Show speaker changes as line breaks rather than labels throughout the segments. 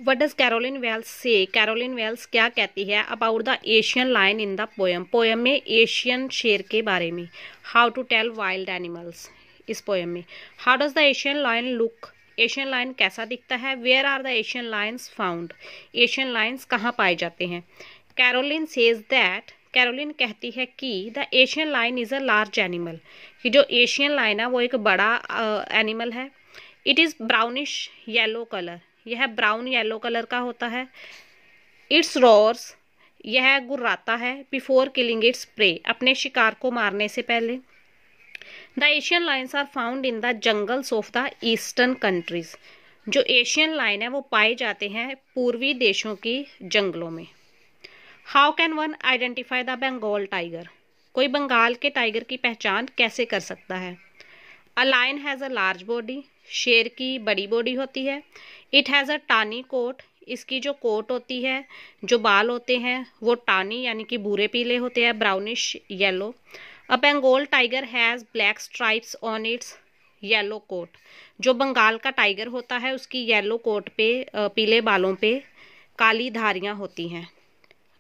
What does Caroline Wells say, Caroline Wells क्या कहती है about the Asian lion in the poem, poem में Asian शेर के बारे में। How to tell wild animals, इस पोएम में। How does the Asian lion look, Asian lion कैसा दिखता है। Where are the Asian lions found, Asian lions कहाँ पाए जाते हैं। कैरोलिन सेज दैट, कैरोलिन कहती है कि the Asian lion is a large animal, कि जो एशियन लायन है वो एक बड़ा एनिमल है। It is brownish yellow colour, यह ब्राउन येलो कलर का होता है। इट्स रोर्स, यह गुर्राता है। बिफोर किलिंग इट्स प्रे, अपने शिकार को मारने से पहले। The Asian lions are found in the jungles of the eastern countries, जो एशियन लायन है वो पाए जाते हैं पूर्वी देशों की जंगलों में। How can one identify the Bengal tiger, कोई बंगाल के टाइगर की पहचान कैसे कर सकता है। A lion has a large body, शेर की बड़ी बॉडी होती है। It has a tawny coat, इसकी जो कोट होती है, जो बाल होते हैं वो टानी यानी कि भूरे पीले होते हैं, brownish yellow. A Bengal tiger has black stripes on its yellow coat, जो बंगाल का टाइगर होता है उसकी येलो कोट पे पीले बालों पे काली धारियाँ होती हैं।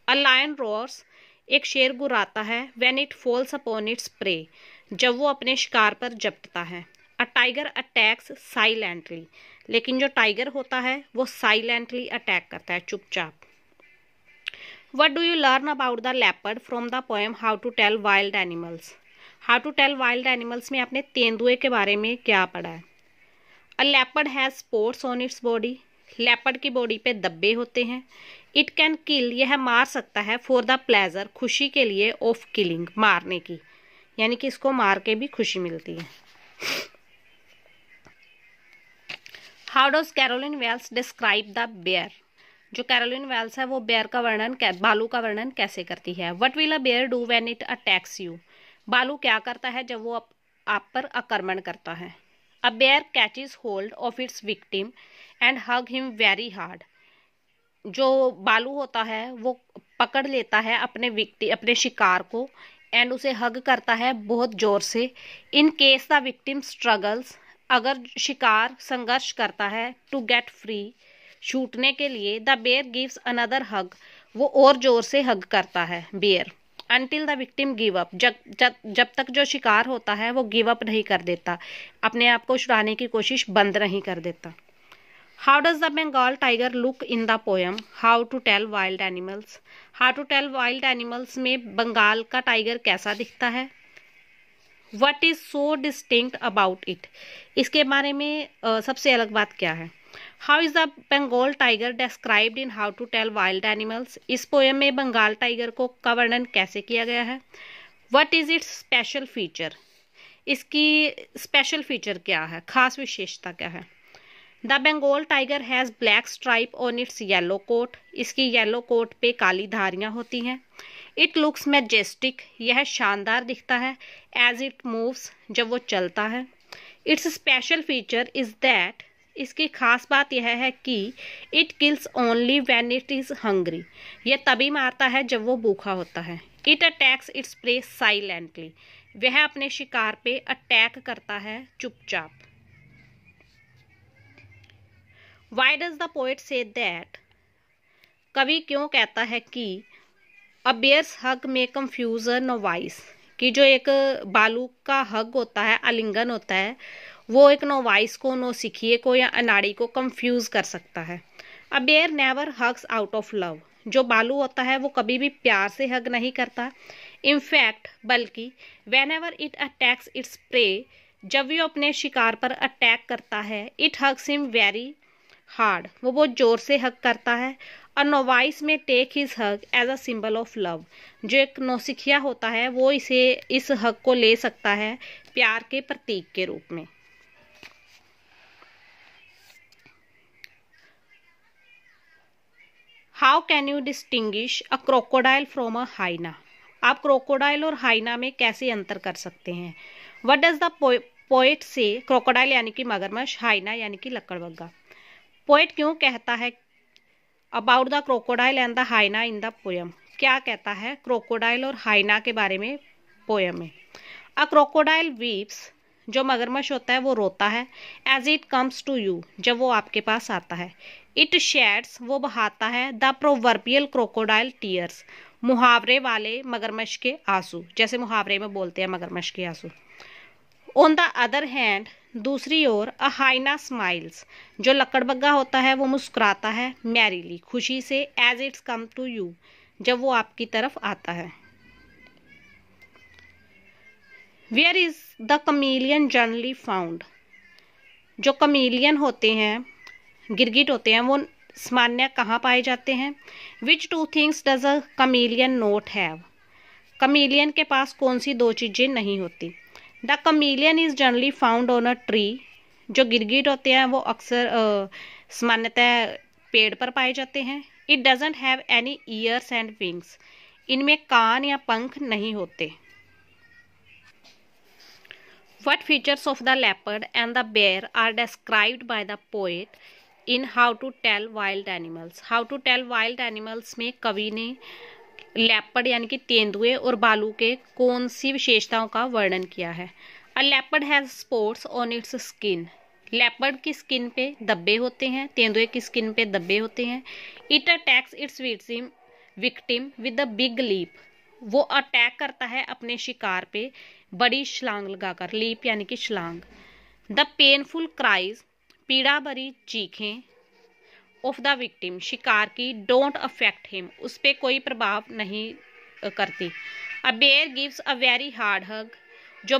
अ लायन रोर्स, एक शेर गुर्राता है। When it falls upon its prey, जब वो अपने शिकार पर झपटता है। अ टाइगर अटैक्स साइलेंटली, लेकिन जो टाइगर होता है वो साइलेंटली अटैक करता है, चुपचाप। What do you learn about the leopard from the poem how to tell wild animals, how to tell wild animals में आपने तेंदुए के बारे में क्या पढ़ा है। A leopard has spots on its body, leopard की बॉडी पे धब्बे होते हैं। इट कैन किल, यह मार सकता है। फॉर द प्लेजर, खुशी के लिए। ऑफ किलिंग, मारने की, यानी कि इसको मार के भी खुशी मिलती है। How does Caroline Wells describe the bear, जो कैरोलिन वेल्स है वो बेयर का वर्णन, भालू का वर्णन कैसे करती है। What will a bear do when it attacks you, भालू क्या करता है जब वो आप पर आक्रमण करता है। A bear catches hold of its victim and hug him very hard, जो भालू होता है वो पकड़ लेता है अपने शिकार को एंड उसे हग करता है बहुत जोर से। In case the victim struggles, अगर शिकार संघर्ष करता है टू गेट फ्री, छूटने के लिए। The bear gives another hug, वो और जोर से हग करता है bear. Until the victim give up, जब तक जो शिकार होता है वो गिव अप नहीं कर देता, अपने आप को छुड़ाने की कोशिश बंद नहीं कर देता। How does the Bengal tiger look in the poem how to tell wild animals, how to tell wild animals में बंगाल का टाइगर कैसा दिखता है। What is so distinct about it, इसके बारे में सबसे अलग बात क्या है। How is the Bengal tiger described in how to tell wild animals, इस पोएम में बंगाल टाइगर का वर्णन कैसे किया गया है। What is it's special feature, इसकी स्पेशल फीचर क्या है, खास विशेषता क्या है। The Bengal tiger has black stripe on its yellow coat, इसकी येलो कोट पे काली धारियाँ होती हैं। इट लुक्स मैजेस्टिक, यह शानदार दिखता है। एज इट मूव्स, जब वो चलता है। It's special feature is that, इसकी खास बात यह है कि it kills only when it is hungry, यह तभी मारता है जब वो भूखा होता है। It attacks its prey silently, वह अपने शिकार पे अटैक करता है चुपचाप। Why does the poet say that, कवि क्यों कहता है कि अ बेयर्स हग में कंफ्यूज अ नोवाइस, कि जो एक बालू का हग होता है, आलिंगन होता है, वो एक नोवाइस को, नौसिखिए को या अनाड़ी को कंफ्यूज कर सकता है। A bear never hugs out of love, जो बालू होता है वो कभी भी प्यार से हग नहीं करता। इनफैक्ट, बल्कि when ever it attacks its prey, जब वो अपने शिकार पर अटैक करता है, it hugs him very hard, वो बहुत जोर से हग करता है। और नोवाइस में take his hug as a symbol of love, जो एक नौसिखिया होता है वो इस हग को ले सकता है प्यार के प्रतीक के रूप में। How can you distinguish a crocodile from a hyena, आप क्रोकोडाइल और हाइना में कैसे अंतर कर सकते हैं। व्हाट डज द पोएट से, क्रोकोडाइल यानी कि मगरमच्छ, हाइना यानी कि लकड़बग्गा। पोएट क्यों कहता है about the crocodile and the hyena in the poem, क्या कहता है क्रोकोडाइल और हाइना के बारे में पोएम में। अ क्रोकोडाइल वीप्स, जो मगरमच्छ होता है वो रोता है। As it comes to you, जब वो आपके पास आता है। इट शेड्स, वो बहाता है। द प्रोवर्बियल क्रोकोडाइल टीयर्स, मुहावरे वाले मगरमच्छ के आंसू, जैसे मुहावरे में बोलते हैं मगरमच्छ के आंसू। ऑन द अदर हैंड, दूसरी ओर, अ हाइना स्माइल्स, जो लकड़बग्गा होता है वो मुस्कुराता है। मैरीली, खुशी से। As it's come to you, जब वो आपकी तरफ आता है। Where is the chameleon generally found, जो कमीलियन होते हैं, गिरगिट होते हैं, वो सामान्य कहाँ पाए जाते हैं। Which two things does a chameleon not have, chameleon के पास कौन सी दो चीज़ें नहीं होती। The chameleon is generally found on a tree, जो गिरगिट होते हैं वो अक्सर सामान्यतः पेड़ पर पाए जाते हैं। It doesn't have any years and wings, इनमें कान या पंख नहीं होते। What features of the leopard and the bear are described by the poet in How to Tell Wild Animals? How to Tell Wild Animals में कवि ने leopard यानी कि तेंदुए और भालू के कौन सी विशेषताओं का वर्णन किया है। A leopard has spots on its skin. Leopard की स्किन पे धब्बे होते हैं, तेंदुए की स्किन पे धब्बे होते हैं। It attacks its victim with a big leap. वो अटैक करता है अपने शिकार पे बड़ी छलांग लगाकर। लीप यानी कि छलांग। द पेनफुल क्राइज, पीड़ा भरी चीखें। ऑफ द विक्टिम, शिकार की। डोंट अफेक्ट हिम, उस पर कोई प्रभाव नहीं करती। A bear gives a very hard hug, जो